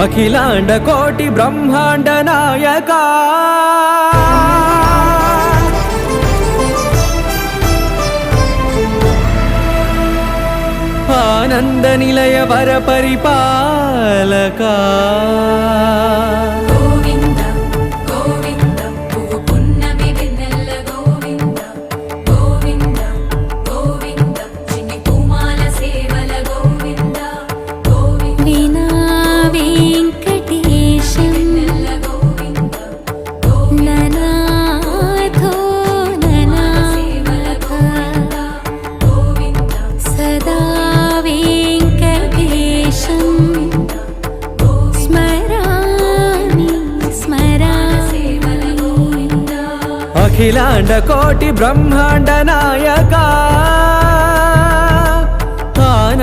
అఖిలాండ కోటి బ్రహ్మాండ నాయక ఆనంద నిలయ వర పరిపాలక అఖిలాండ కోటి బ్రహ్మాండ నాయక